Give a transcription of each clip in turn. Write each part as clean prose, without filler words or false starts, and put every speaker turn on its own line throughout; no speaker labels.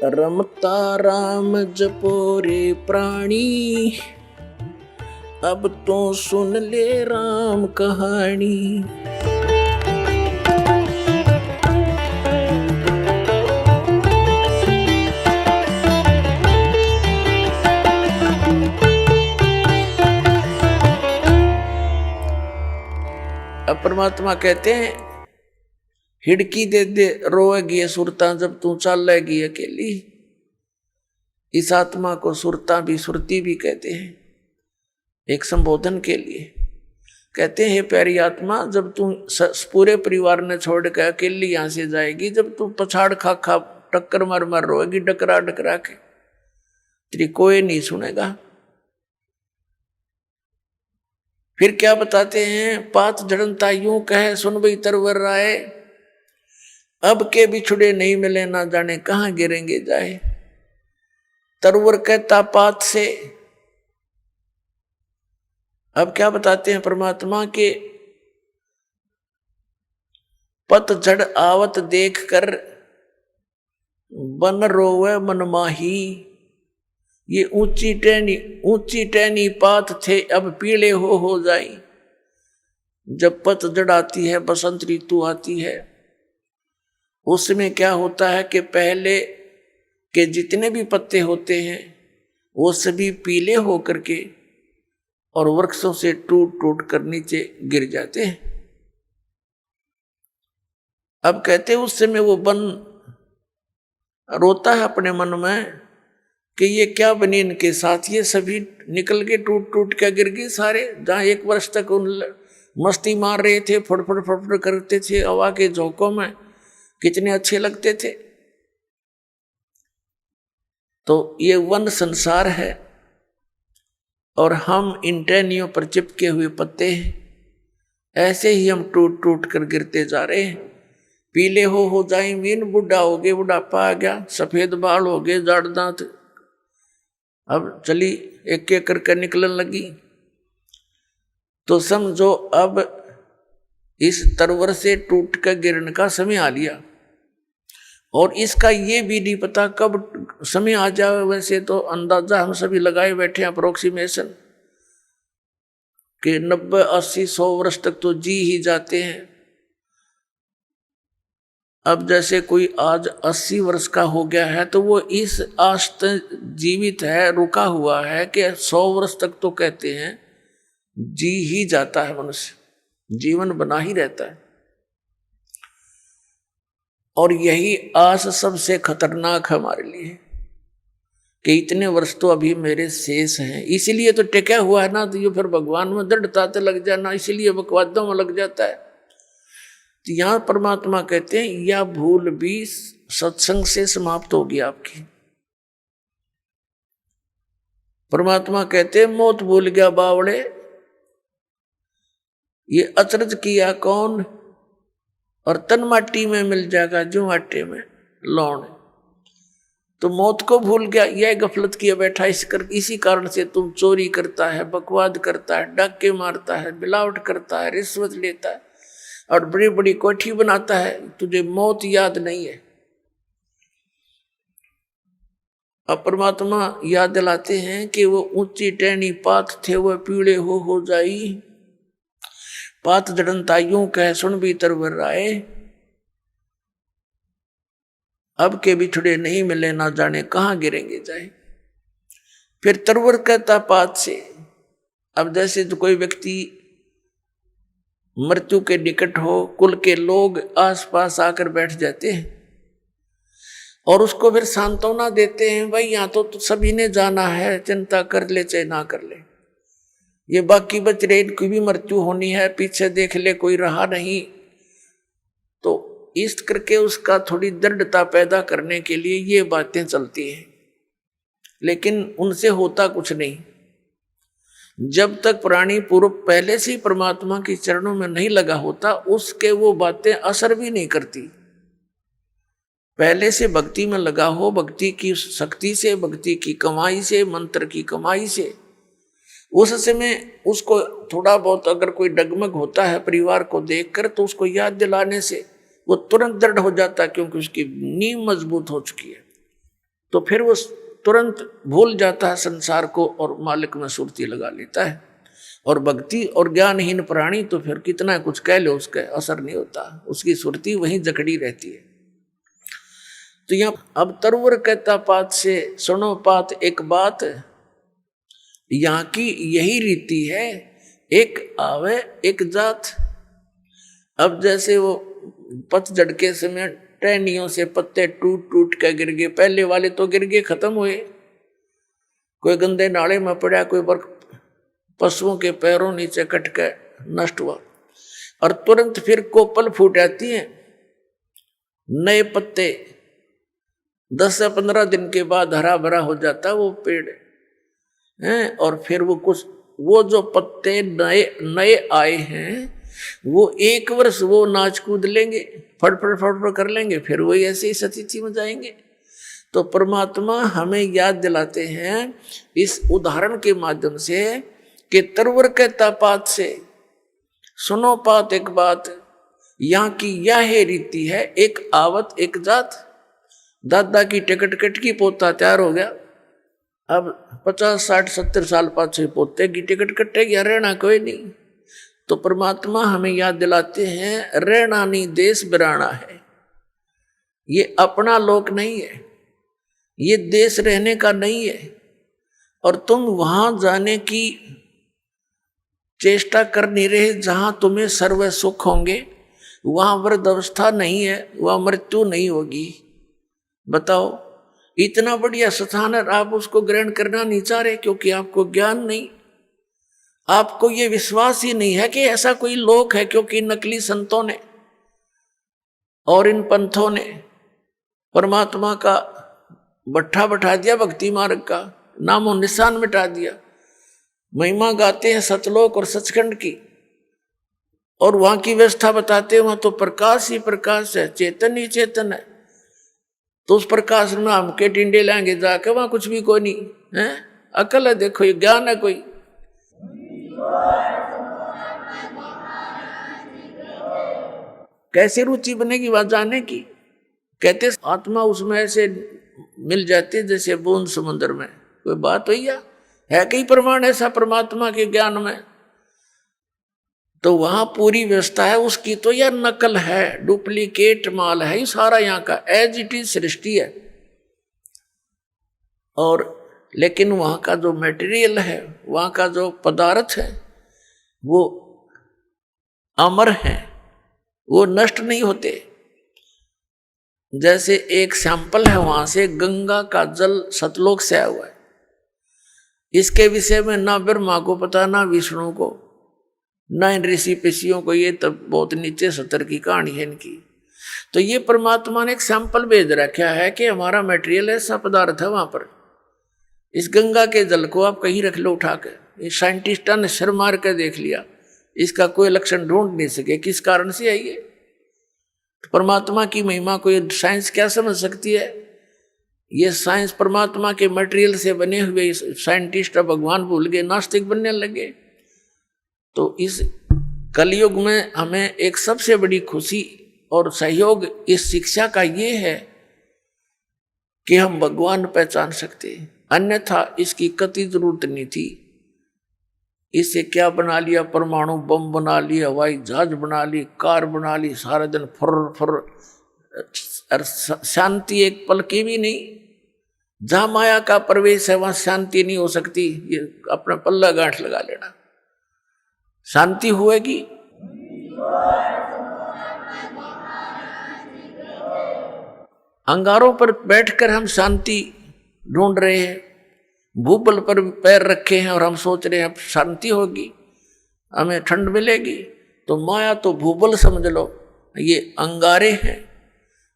रमता राम जपो रे प्राणी, अब तो सुन ले राम कहानी। अब परमात्मा कहते हैं हिड़की दे दे रोएगी सुरता जब तू चलेगी अकेली। इस आत्मा को सुरता भी सुरती भी कहते हैं, एक संबोधन के लिए कहते हैं प्यारी आत्मा, जब तू पूरे परिवार ने छोड़ के अकेली यहां से जाएगी, जब तू पछाड़ खा खा टक्कर मार मार रोएगी डकरा डकरा के, तेरी कोई नहीं सुनेगा। फिर क्या बताते हैं, पात जड़नता यूं कहे सुन भई तरवर राय, अब के बिछुड़े नहीं मिले ना जाने कहां गिरेंगे जाए। तरवर कहता पात से। अब क्या बताते हैं परमात्मा के पतझड़ आवत देख कर बन रोवे मन माही, ये ऊंची टहनी पात थे अब पीले हो जाई। जब पतझड़ आती है, बसंत ऋतु आती है, उसमें क्या होता है कि पहले के जितने भी पत्ते होते हैं वो सभी पीले होकर के और वृक्षों से टूट टूट कर नीचे गिर जाते हैं। अब कहते हैं उस समय वो वन रोता है अपने मन में कि ये क्या बनी इनके साथ, ये सभी निकल के टूट टूट के गिर गए सारे। जहां एक वर्ष तक उन मस्ती मार रहे थे, फड़फड़ फड़फड़ करते थे हवा के झोंकों में, कितने अच्छे लगते थे। तो ये वन संसार है और हम इन टहनियों पर चिपके हुए पत्ते हैं। ऐसे ही हम टूट टूट कर गिरते जा रहे हैं। पीले हो जाए मीन, बुढ़ा हो गए, बुढ़ापा आ गया, सफेद बाल हो गए, जाड़ दांत, अब चली एक एक करके निकलने लगी। तो समझो अब इस तरवर से टूट कर गिरने का समय आ लिया और इसका ये भी नहीं पता कब समय आ जाए। वैसे तो अंदाजा हम सभी लगाए बैठे हैं, अप्रोक्सीमेशन, कि 90, 80, 100 वर्ष तक तो जी ही जाते हैं। अब जैसे कोई आज 80 वर्ष का हो गया है तो वो इस आश तक जीवित है, रुका हुआ है कि 100 वर्ष तक तो कहते हैं जी ही जाता है, मनुष्य जीवन बना ही रहता है। और यही आस सबसे खतरनाक है हमारे लिए कि इतने वर्ष तो अभी मेरे शेष हैं, इसीलिए तो टिका हुआ है ना। तो ये फिर भगवान में दृढ़ता तो लग जाना, इसीलिए बकवादों में लग जाता है। तो यहां परमात्मा कहते हैं यह भूल भी सत्संग से समाप्त होगी आपकी। परमात्मा कहते हैं मौत भूल गया बावड़े, ये अचरज किया कौन, और तन माटी में मिल जाएगा जो आटे में लौण। तो मौत को भूल गया, यह गफलत किया बैठा, इसी कारण से तुम चोरी करता है, बकवाद करता है, डाके मारता है, मिलावट करता है, रिश्वत लेता है और बड़ी बड़ी कोठी बनाता है, तुझे मौत याद नहीं है। अब परमात्मा याद दिलाते हैं कि वो ऊंची टहनी पात थे वह पीले हो जाई। पात जड़नता यूं कह सुन भी तरवर राय, अब के बिछड़े नहीं मिले ना जाने कहां गिरेंगे जाए। फिर तरवर कहता पात से। अब जैसे जो कोई व्यक्ति मृत्यु के निकट हो, कुल के लोग आसपास आकर बैठ जाते हैं और उसको फिर सांत्वना देते हैं, भाई यहाँ तो सभी ने जाना है, चिंता कर ले चाहे ना कर ले, ये बाकी बच रहे इनकी भी मृत्यु होनी है, पीछे देख ले कोई रहा नहीं। तो इस करके उसका थोड़ी दृढ़ता पैदा करने के लिए ये बातें चलती हैं, लेकिन उनसे होता कुछ नहीं। जब तक प्राणी पूर्व पहले से ही परमात्मा के चरणों में नहीं लगा होता, उसके वो बातें असर भी नहीं करती। पहले से भक्ति में लगा हो, भक्ति की शक्ति से, भक्ति की कमाई से, मंत्र की कमाई से, उस समय उसको थोड़ा बहुत अगर कोई डगमग होता है परिवार को देखकर, तो उसको याद दिलाने से वो तुरंत दृढ़ हो जाता है, क्योंकि उसकी नींव मजबूत हो चुकी है। तो फिर वो तुरंत भूल जाता है संसार को और मालिक में सुरती लगा लेता है। और भक्ति और ज्ञानहीन प्राणी तो फिर कितना कुछ कह लो उसका असर नहीं होता, उसकी सुरती वहीं जकड़ी रहती है। तो यहाँ अब तरवर कहता पात से सुनो पात एक बात, यहाँ की यही रीति है, एक आवे एक जात। अब जैसे वो पतझड़ के समय टहनियों से पत्ते टूट टूट के गिर गए, पहले वाले तो गिर गए खत्म हुए, कोई गंदे नाले में पड़ा, कोई बर्फ पशुओं के पैरों नीचे कट के नष्ट हुआ, और तुरंत फिर कोपल फूट जाती है, नए पत्ते 10 से 15 दिन के बाद हरा भरा हो जाता वो पेड़ हैं। और फिर वो जो पत्ते नए नए आए हैं वो 1 वर्ष वो नाच कूद लेंगे, फड़ कर लेंगे, फिर वही ऐसे ही स्थिति में जाएंगे। तो परमात्मा हमें याद दिलाते हैं इस उदाहरण के माध्यम से कि तरवर कहता पात से सुनो पात एक बात, यहाँ की यह रीति है, एक आवत एक जात। दादा की टिकट कट की पोता तैयार हो गया, अब 50 60 70 साल पाछे पोते की टिकट कटेगी, रहना कोई नहीं। तो परमात्मा हमें याद दिलाते हैं रहना नहीं देश बिराना है, ये अपना लोक नहीं है, ये देश रहने का नहीं है, और तुम वहां जाने की चेष्टा कर नहीं रहे जहां तुम्हें सर्व सुख होंगे, वहां वृद्ध अवस्था नहीं है, वहां मृत्यु नहीं होगी। बताओ, इतना बढ़िया स्थान है, आप उसको ग्रहण करना नहीं चाह रहे क्योंकि आपको ज्ञान नहीं, आपको ये विश्वास ही नहीं है कि ऐसा कोई लोक है, क्योंकि नकली संतों ने और इन पंथों ने परमात्मा का भट्ठा बैठा दिया, भक्ति मार्ग का नामो निशान मिटा दिया। महिमा गाते हैं सतलोक और सचखंड की, और वहां की व्यवस्था बताते हैं वहां तो प्रकाश ही प्रकाश है, चेतन ही चेतन है। तो उस प्रकाश में हम के टिंडे लाएंगे जाके, वहां कुछ भी कोई नहीं है। अकल है, देखो ये ज्ञान है कोई। कैसे रुचि बनेगी वहां जाने की? कहते आत्मा उसमें ऐसे मिल जाती है जैसे बूंद समुद्र में। कोई बात हुई है कई प्रमाण ऐसा परमात्मा के ज्ञान में? तो वहां पूरी व्यवस्था है उसकी, तो यह नकल है, डुप्लीकेट माल है ये सारा, यहाँ का एज इट इज सृष्टि है। और लेकिन वहां का जो मटेरियल है, वहां का जो पदार्थ है वो अमर है, वो नष्ट नहीं होते। जैसे एक सैंपल है वहां से, गंगा का जल सतलोक से आया हुआ है, इसके विषय में ना ब्रह्मा को पता ना विष्णु को ना इन ऋषि पिषियों को, ये तब बहुत नीचे सतर की कहानी है इनकी। तो ये परमात्मा ने एक सैंपल भेज रखा है कि हमारा मटेरियल ऐसा पदार्थ है वहां पर, इस गंगा के जल को आप कहीं रख लो उठा कर। साइंटिस्टों ने सिर मार कर देख लिया, इसका कोई लक्षण ढूंढ नहीं सके किस कारण से है ये। तो परमात्मा की महिमा को ये साइंस क्या समझ सकती है? ये साइंस परमात्मा के मटेरियल से बने हुए साइंटिस्ट भगवान भूल गए, नास्तिक बनने लगे। तो इस कलयुग में हमें एक सबसे बड़ी खुशी और सहयोग इस शिक्षा का ये है कि हम भगवान पहचान सकते हैं, अन्यथा इसकी कतई जरूरत नहीं थी। इससे क्या बना लिया, परमाणु बम बना लिया, हवाई जहाज बना ली, कार बना ली, सारा दिन फुर फुर, और शांति एक पल की भी नहीं। जहां माया का प्रवेश है वहां शांति नहीं हो सकती, ये अपना पल्ला गांठ लगा लेना, शांति होएगी। अंगारों पर बैठकर हम शांति ढूंढ रहे हैं, भूबल पर पैर रखे हैं और हम सोच रहे हैं अब शांति होगी, हमें ठंड मिलेगी। तो माया तो भूबल समझ लो, ये अंगारे हैं,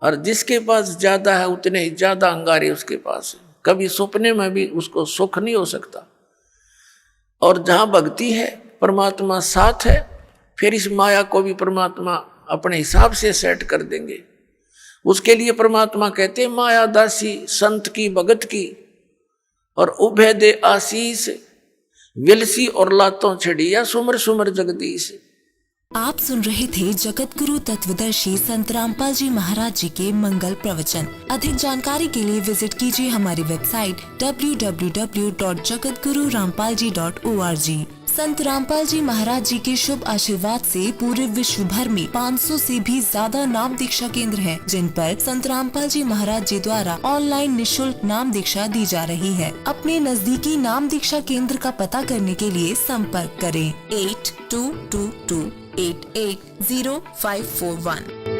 और जिसके पास ज्यादा है उतने ही ज्यादा अंगारे उसके पास है। कभी सपने में भी उसको सुख नहीं हो सकता। और जहां भक्ति है, परमात्मा साथ है, फिर इस माया को भी परमात्मा अपने हिसाब से सेट कर देंगे। उसके लिए परमात्मा कहते हैं माया दासी संत की भगत की, और उभय दे आशीष, विलसी और लातों छड़िया सुमर सुमर जगदीश।
आप सुन रहे थे जगत गुरु तत्वदर्शी संत रामपाल जी महाराज जी के मंगल प्रवचन। अधिक जानकारी के लिए विजिट कीजिए हमारी वेबसाइट www.jagatgururampalji.org। संत रामपाल जी महाराज जी के शुभ आशीर्वाद से पूरे विश्व भर में 500 से भी ज्यादा नाम दीक्षा केंद्र हैं, जिन पर संत रामपाल जी महाराज जी द्वारा ऑनलाइन निशुल्क नाम दीक्षा दी जा रही है। अपने नजदीकी नाम दीक्षा केंद्र का पता करने के लिए संपर्क करें 8222880541।